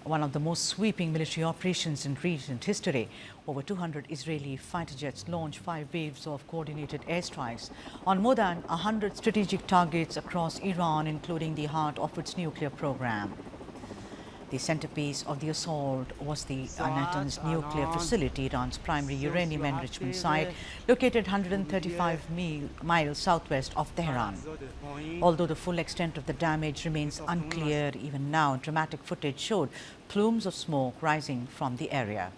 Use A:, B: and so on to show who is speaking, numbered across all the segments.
A: one of the most sweeping military operations in recent history. Over 200 Israeli fighter jets launched 5 waves of coordinated airstrikes on more than 100 strategic targets across Iran, including the heart of its nuclear program. The centerpiece of the assault was the Natanz nuclear facility, Iran's primary uranium enrichment site, located 135 miles southwest of Tehran. Although the full extent of the damage remains unclear even now, dramatic footage showed plumes of smoke rising from the area.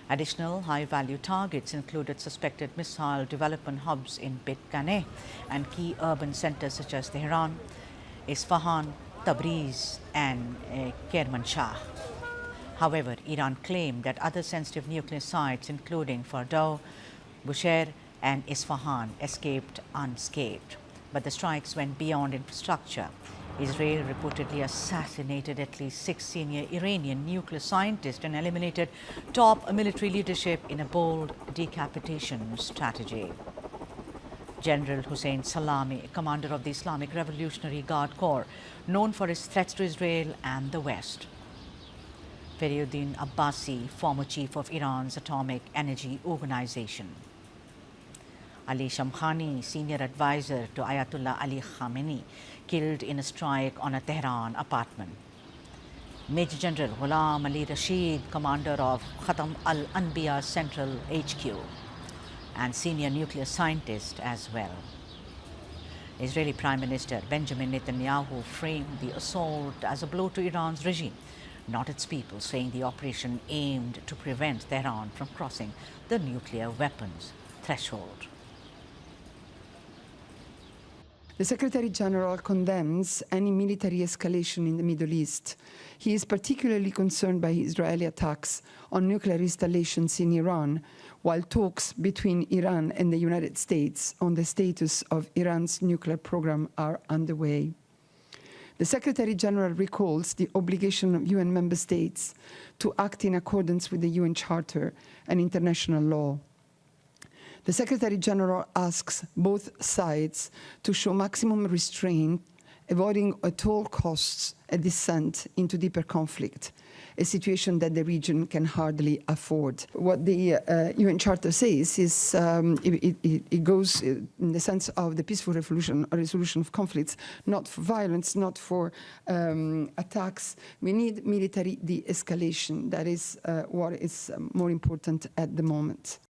A: Additional high-value targets included suspected missile development hubs in Beit Kaneh and key urban centers such as Tehran, Isfahan, Tabriz and Kermanshah. However, Iran claimed that other sensitive nuclear sites, including Fordow, Bushehr and Isfahan, escaped unscathed. But the strikes went beyond infrastructure. Israel reportedly assassinated at least 6 senior Iranian nuclear scientists and eliminated top military leadership in a bold decapitation strategy. General Hussein Salami, commander of the Islamic Revolutionary Guard Corps, known for his threats to Israel and the West. Fereyuddin Abbasi, former chief of Iran's Atomic Energy Organization. Ali Shamkhani, senior advisor to Ayatollah Ali Khamenei, killed in a strike on a Tehran apartment. Major General Ghulam Ali Rashid, commander of Khatam al-Anbiya Central HQ, and senior nuclear scientist as well. Israeli Prime Minister Benjamin Netanyahu framed the assault as a blow to Iran's regime, not its people, saying the operation aimed to prevent Tehran from crossing the nuclear weapons threshold.
B: The Secretary General condemns any military escalation in the Middle East. He is particularly concerned by Israeli attacks on nuclear installations in Iran, while talks between Iran and the United States on the status of Iran's nuclear program are underway. The Secretary General recalls the obligation of UN member states to act in accordance with the UN Charter and international law. The Secretary General asks both sides to show maximum restraint, avoiding at all costs a descent into deeper conflict, a situation that the region can hardly afford. What the UN Charter says is it goes in the sense of the peaceful resolution of conflicts, not for violence, not for attacks. We need military de-escalation. That is what is more important at the moment.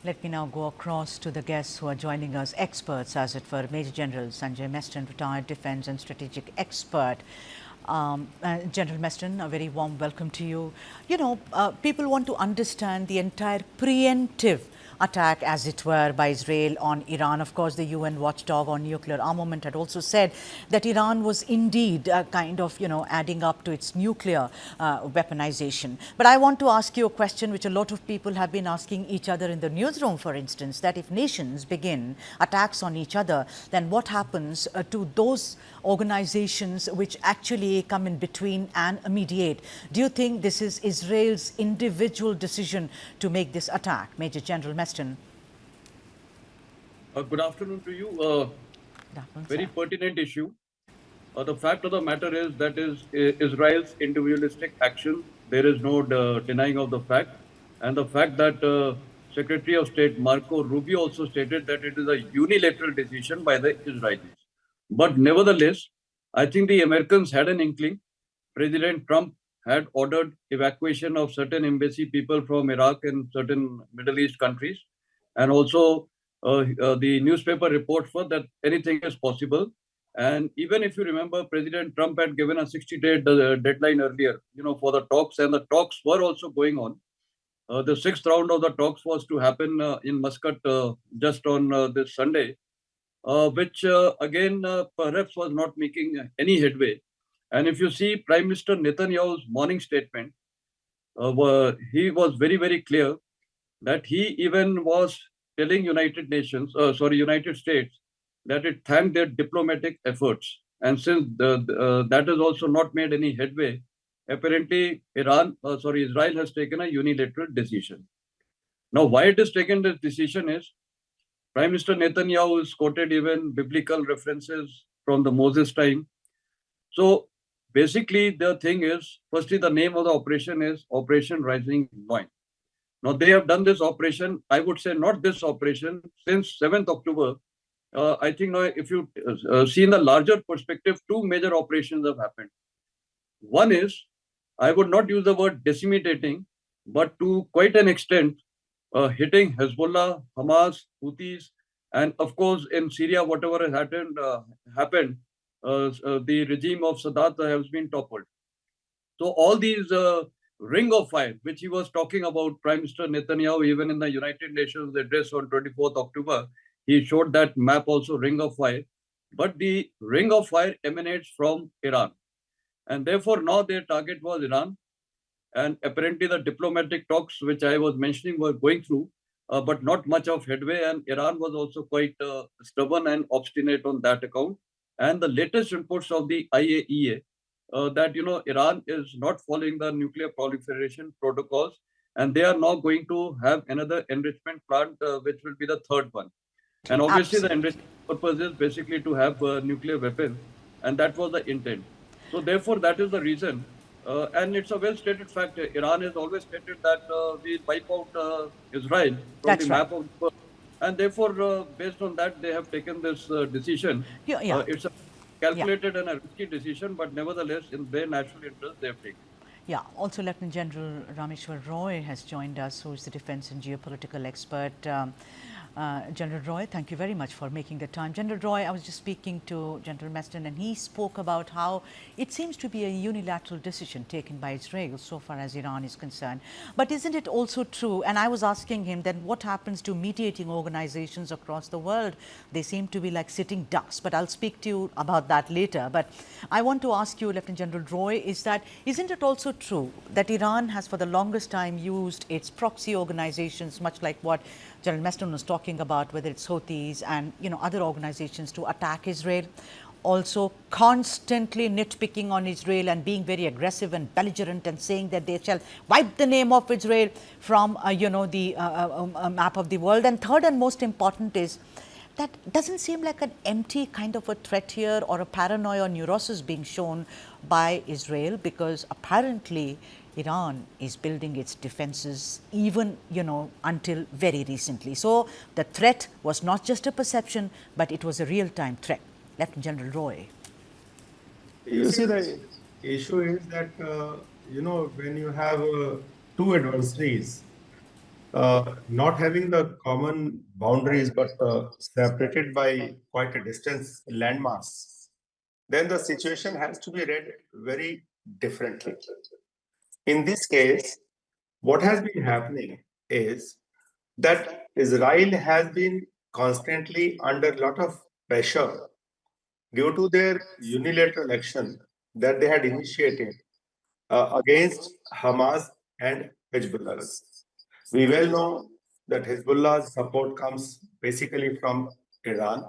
A: Let me now go across to the guests who are joining us, experts as it were. Major General Sanjay Meston, retired defense and strategic expert. General Meston, a very warm welcome to you. You know, people want to understand the entire preemptive attack, as it were, by Israel on Iran. Of course, the UN watchdog on nuclear armament had also said that Iran was indeed kind of, adding up to its nuclear weaponization. But I want to ask you a question which a lot of people have been asking each other in the newsroom, for instance, that if nations begin attacks on each other, then what happens to those organizations which actually come in between and mediate? Do you think this is Israel's individual decision to make this attack? Major General Meston.
C: Good afternoon to you. Very pertinent issue. The fact of the matter is that is Israel's individualistic action. There is no denying of the fact. And the fact that Secretary of State Marco Rubio also stated that it is a unilateral decision by the Israelis. But nevertheless, I think the Americans had an inkling. President Trump had ordered evacuation of certain embassy people from Iraq and certain Middle East countries. And also the newspaper report for that anything is possible. And even if you remember, President Trump had given a 60-day deadline earlier, for the talks, and the talks were also going on. The 6th round of the talks was to happen in Muscat just on this Sunday, which again perhaps was not making any headway. And if you see Prime Minister Netanyahu's morning statement, he was very, very clear that he even was telling United States that it thanked their diplomatic efforts. And since that has also not made any headway, apparently Israel has taken a unilateral decision. Now, why it has taken this decision is Prime Minister Netanyahu has quoted even biblical references from the Moses time. So basically the thing is, firstly, the name of the operation is Operation Rising Lion. Now they have done this operation, I would say not this operation, since 7th October. I think now if you see in the larger perspective, two major operations have happened. One is, I would not use the word decimating, but to quite an extent, hitting Hezbollah, Hamas, Houthis, and of course in Syria, whatever has happened, the regime of Sadat has been toppled. So all these ring of fire, which he was talking about, Prime Minister Netanyahu, even in the United Nations address on 24th October, he showed that map also, ring of fire. But the ring of fire emanates from Iran. And therefore now their target was Iran. And apparently the diplomatic talks, which I was mentioning, were going through, but not much of headway. And Iran was also quite stubborn and obstinate on that account. And the latest reports of the IAEA that Iran is not following the nuclear proliferation protocols, and they are now going to have another enrichment plant, which will be the third one. And obviously, the enrichment purpose is basically to have nuclear weapons, and that was the intent. So therefore, that is the reason. And it's a well-stated fact. Iran has always stated that we wipe out Israel from the map of the world. And therefore, based on that, they have taken this decision. It's a calculated and a risky decision, but nevertheless, in their national interest, they have taken.
A: Yeah, also Lieutenant General Rameshwar Roy has joined us, who is the defense and geopolitical expert. General Roy, thank you very much for making the time. General Roy, I was just speaking to General Meston, and he spoke about how it seems to be a unilateral decision taken by Israel so far as Iran is concerned. But isn't it also true, and I was asking him, then what happens to mediating organizations across the world? They seem to be like sitting ducks, but I'll speak to you about that later. But I want to ask you, Lieutenant General Roy, isn't it also true that Iran has for the longest time used its proxy organizations, much like what General Meston was talking about, whether it's Houthis and other organizations, to attack Israel, also constantly nitpicking on Israel and being very aggressive and belligerent and saying that they shall wipe the name of Israel from the map of the world. And third and most important is that doesn't seem like an empty kind of a threat here, or a paranoia or neurosis being shown by Israel, because apparently Iran is building its defenses even, until very recently. So the threat was not just a perception, but it was a real-time threat. Lieutenant General Roy.
D: You see, the issue is that, when you have two adversaries, not having the common boundaries, but separated by quite a distance, landmass, then the situation has to be read very differently. In this case, what has been happening is that Israel has been constantly under a lot of pressure due to their unilateral action that they had initiated against Hamas and Hezbollah. We well know that Hezbollah's support comes basically from Iran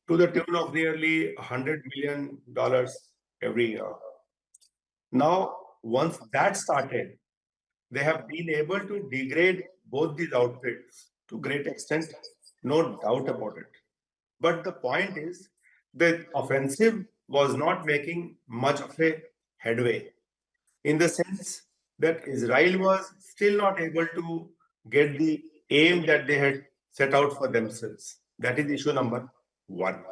D: to the tune of nearly $100 million every year. Now, once that started, they have been able to degrade both these outfits to great extent, no doubt about it. But the point is, the offensive was not making much of a headway, in the sense that Israel was still not able to get the aim that they had set out for themselves. That is issue number one.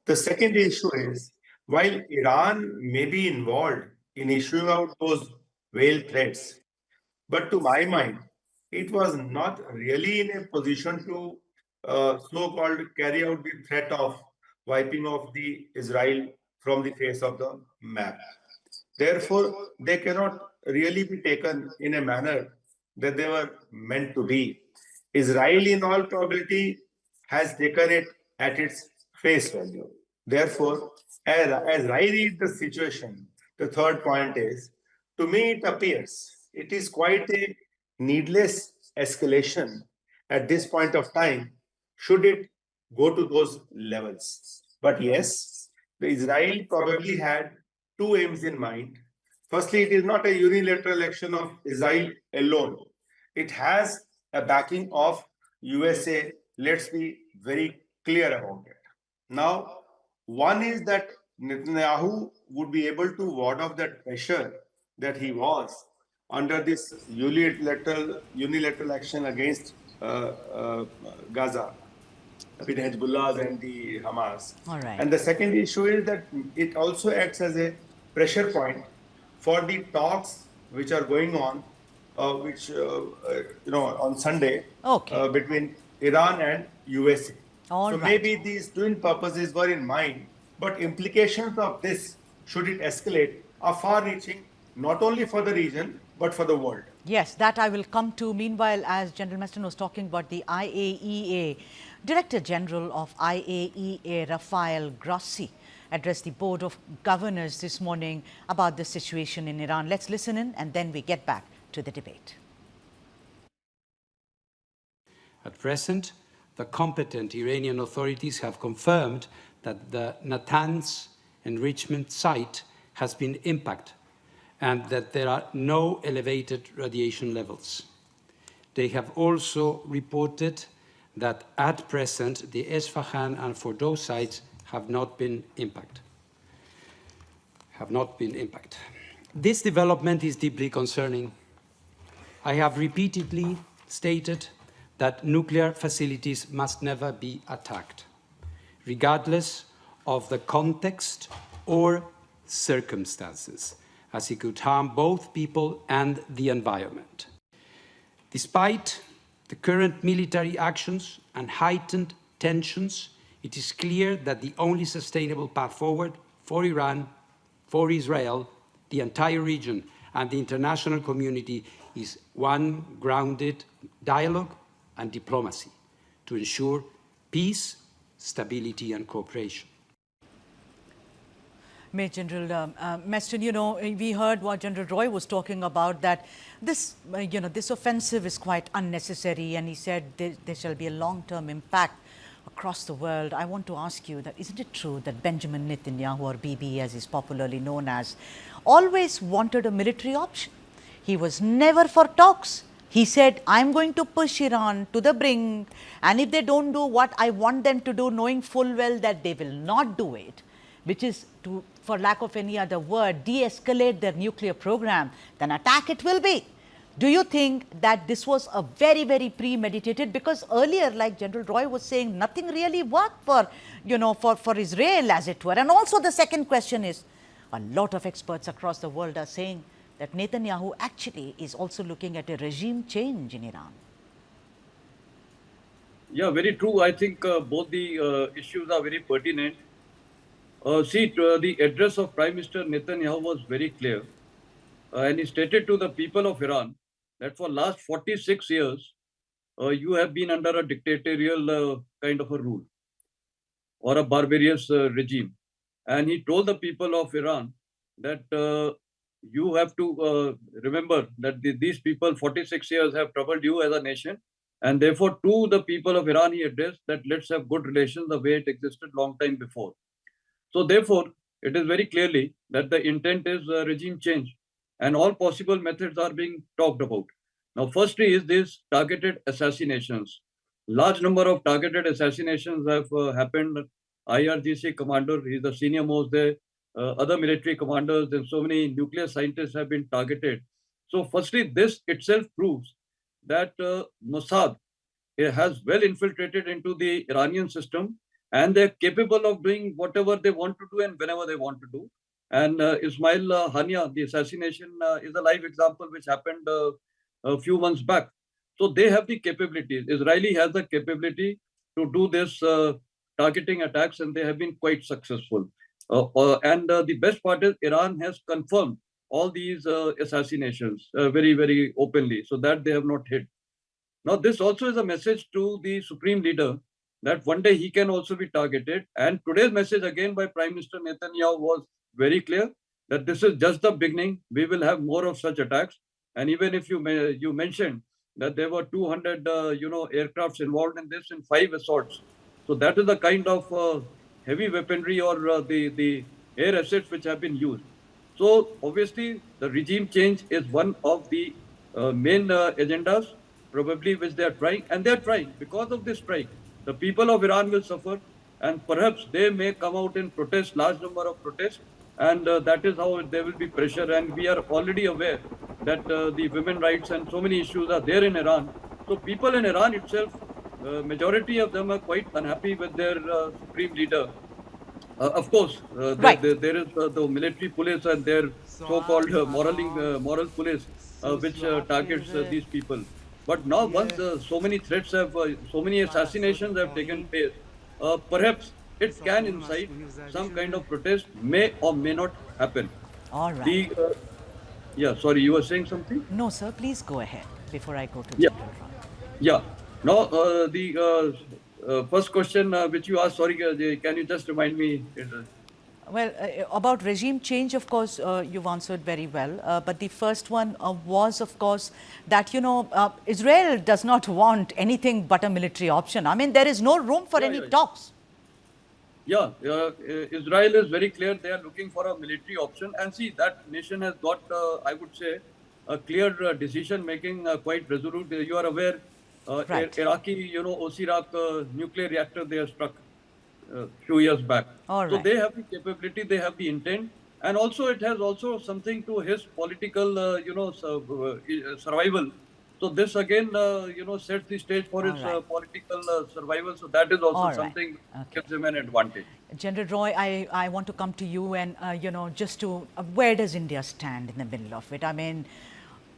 D: The second issue is, while Iran may be involved in issuing out those veiled threats, but to my mind, it was not really in a position to so-called carry out the threat of wiping off the Israel from the face of the map. Therefore, they cannot really be taken in a manner that they were meant to be. Israel, in all probability, has taken it at its face value. Therefore, as I read the situation, the third point is, to me it appears it is quite a needless escalation at this point of time, should it go to those levels. But yes, the Israel probably had two aims in mind. Firstly, it is not a unilateral action of Israel alone. It has a backing of USA. Let's be very clear about it. Now, one is that Netanyahu would be able to ward off that pressure that he was under this unilateral action against Gaza with Hezbollah and the Hamas.
A: All right.
D: And the second issue is that it also acts as a pressure point for the talks which are going on, on Sunday,
A: Okay.
D: between Iran and USA.
A: All
D: so
A: right.
D: maybe these twin purposes were in mind, but implications of this, should it escalate, are far-reaching, not only for the region, but for the world.
A: Yes, that I will come to. Meanwhile, as General Meston was talking about the IAEA, Director General of IAEA, Rafael Grossi, addressed the Board of Governors this morning about the situation in Iran. Let's listen in and then we get back to the debate.
E: At present, the competent Iranian authorities have confirmed that the Natanz enrichment site has been impacted and that there are no elevated radiation levels. They have also reported that at present the Esfahan and Fordow sites have not been impacted. This development is deeply concerning. I have repeatedly stated that nuclear facilities must never be attacked, regardless of the context or circumstances, as it could harm both people and the environment. Despite the current military actions and heightened tensions, it is clear that the only sustainable path forward for Iran, for Israel, the entire region, and the international community is one grounded dialogue and diplomacy to ensure peace, stability, and cooperation.
A: Major General Meston, we heard what General Roy was talking about, that this, this offensive is quite unnecessary, and he said there shall be a long-term impact across the world. I want to ask you that, isn't it true that Benjamin Netanyahu, or Bibi as he's popularly known as, always wanted a military option? He was never for talks. He said, I'm going to push Iran to the brink, and if they don't do what I want them to do, knowing full well that they will not do it, which is to, for lack of any other word, de-escalate their nuclear program, then attack it will be. Do you think that this was a very, very premeditated? Because earlier, like General Roy was saying, nothing really worked for, for Israel, as it were. And also the second question is, a lot of experts across the world are saying that Netanyahu actually is also looking at a regime change in Iran.
C: Yeah, very true. I think both the issues are very pertinent. The address of Prime Minister Netanyahu was very clear. And he stated to the people of Iran that for last 46 years, you have been under a dictatorial kind of a rule or a barbarous regime. And he told the people of Iran that you have to remember that these people 46 years have troubled you as a nation. And therefore, to the people of Iran, he addressed that let's have good relations the way it existed long time before. So therefore, it is very clearly that the intent is regime change, and all possible methods are being talked about. Now, firstly is these targeted assassinations. Large number of targeted assassinations have happened. IRGC commander, he is the senior most there. Other military commanders and so many nuclear scientists have been targeted. So firstly, this itself proves that Mossad has well infiltrated into the Iranian system, and they're capable of doing whatever they want to do and whenever they want to do. And Ismail Hania, the assassination is a live example which happened a few months back. So they have the capabilities. Israeli has the capability to do this targeting attacks, and they have been quite successful. And the best part is Iran has confirmed all these assassinations very, very openly, so that they have not hid. Now, this also is a message to the Supreme Leader that one day he can also be targeted. And today's message again by Prime Minister Netanyahu was very clear that this is just the beginning. We will have more of such attacks. And even if you mentioned that there were 200 aircrafts involved in this in 5 assaults. So that is the kind of heavy weaponry or the air assets which have been used. So obviously the regime change is one of the main agendas probably which they are trying, and they are trying. Because of this strike, the people of Iran will suffer. and perhaps they may come out in protest, large number of protests, and that is how there will be pressure. And we are already aware that the women rights and so many issues are there in Iran. So people in Iran itself, majority of them are quite unhappy with their supreme leader. Of course,
A: Right.
C: there is the military police and their so-called moral police, which targets these people. But now, once so many threats have, so many assassinations have taken place, perhaps it can incite some kind of protest, may or may not happen.
A: All right.
C: The yeah, sorry, you were saying something?
A: No, sir, please go ahead before I go to
C: Yeah.
A: General Roy.
C: Yeah. Now, the first question which you asked, sorry, can you just remind me?
A: Well, about regime change, of course, you've answered very well. But the first one was, of course, that, Israel does not want anything but a military option. I mean, there is no room for any talks.
C: Yeah, Israel is very clear. They are looking for a military option. And see, that nation has got, I would say, a clear decision making, quite resolute. You are aware,
A: Right.
C: Iraqi, Osirak nuclear reactor they have struck few years back.
A: All
C: So
A: right.
C: they have the capability, they have the intent, and also it has also something to his political, survival. So this again, sets the stage for his
A: All right.
C: political survival. So that is also
A: All right.
C: something
A: Okay.
C: gives him an advantage.
A: General Roy, I want to come to you and, just to, where does India stand in the middle of it? I mean,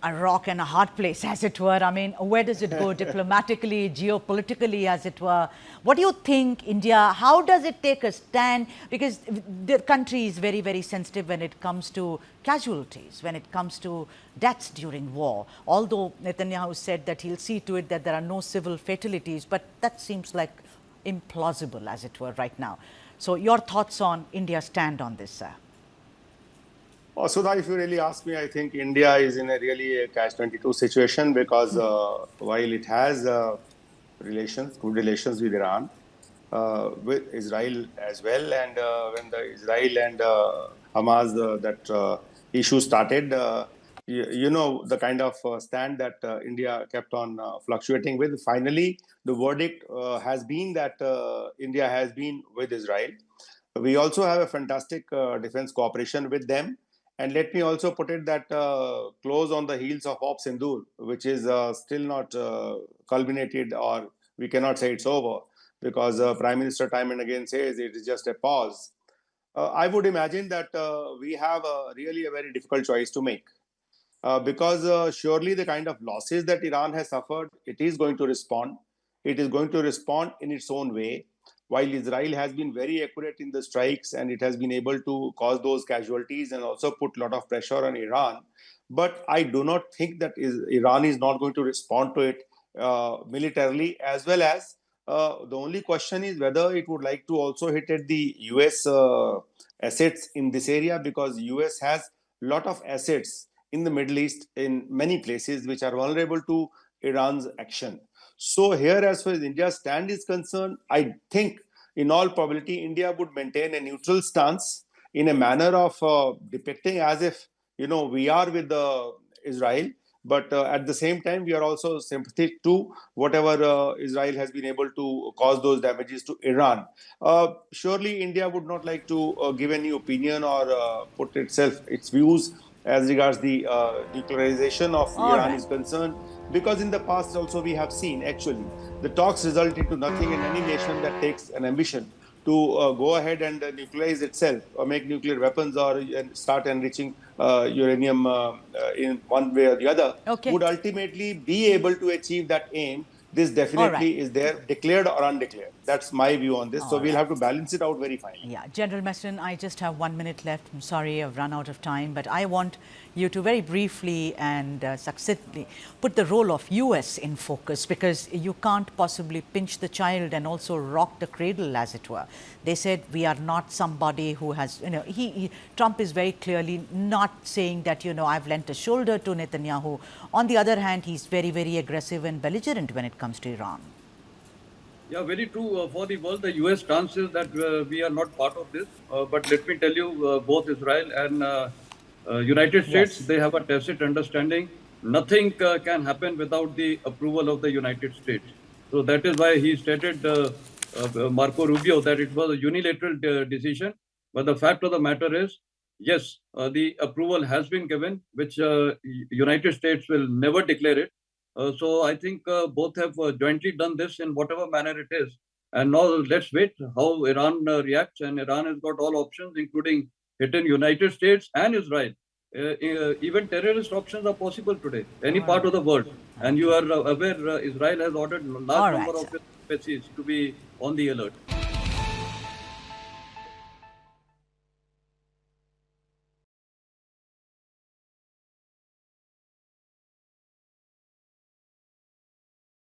A: a rock and a hard place, as it were. I mean, where does it go diplomatically, geopolitically, as it were? What do you think, India, how does it take a stand? Because the country is very, very sensitive when it comes to casualties, when it comes to deaths during war. Although Netanyahu said that he'll see to it that there are no civil fatalities, but that seems like implausible, as it were, right now. So your thoughts on India's stand on this, sir?
D: Oh, Sudha, if you really ask me, I think India is in a really catch-22 situation because while it has good relations with Iran, with Israel as well, and when the Israel and Hamas that issue started, the kind of stand that India kept on fluctuating with. Finally, the verdict has been that India has been with Israel. We also have a fantastic defense cooperation with them. And let me also put it that close on the heels of Op Sindoor, which is still not culminated, or we cannot say it's over, because Prime Minister time and again says it is just a pause. I would imagine that we have really a very difficult choice to make. Because surely the kind of losses that Iran has suffered, it is going to respond. It is going to respond in its own way. While Israel has been very accurate in the strikes and it has been able to cause those casualties and also put a lot of pressure on Iran, but I do not think that Iran is not going to respond to it militarily, as well as the only question is whether it would like to also hit at the US assets in this area, because US has a lot of assets in the Middle East in many places which are vulnerable to Iran's action. So here, as far as India's stand is concerned, I think in all probability, India would maintain a neutral stance in a manner of depicting as if, we are with Israel, but at the same time, we are also sympathetic to whatever Israel has been able to cause those damages to Iran. Surely, India would not like to give any opinion or put its views as regards the nuclearization of Iran is concerned, because in the past also we have seen actually the talks result into nothing, and any nation that takes an ambition to go ahead and nuclearize itself or make nuclear weapons or start enriching uranium in one way or the other would ultimately be able to achieve that aim. This definitely is there, declared or undeclared. That's my view on this. So we'll have to balance it out very finely.
A: Yeah, General Messin, I just have 1 minute left. I'm sorry, I've run out of time, but I want you to very briefly and succinctly put the role of US in focus, because you can't possibly pinch the child and also rock the cradle, as it were. They said we are not somebody who has, Trump is very clearly not saying that, I've lent a shoulder to Netanyahu. On the other hand, he's very, very aggressive and belligerent when it comes to Iran.
C: Yeah, very true. For the world, the US stance is that we are not part of this. But let me tell you, both Israel and United States, they have a tacit understanding. Nothing can happen without the approval of the United States. So that is why he stated Marco Rubio that it was a unilateral decision. But the fact of the matter is, yes, the approval has been given, which United States will never declare it. So I think both have jointly done this in whatever manner it is. And now let's wait how Iran reacts. And Iran has got all options, including hitting United States and Israel. Even terrorist options are possible today, any part of the world. And you are aware Israel has ordered a large number of embassies to be on the alert.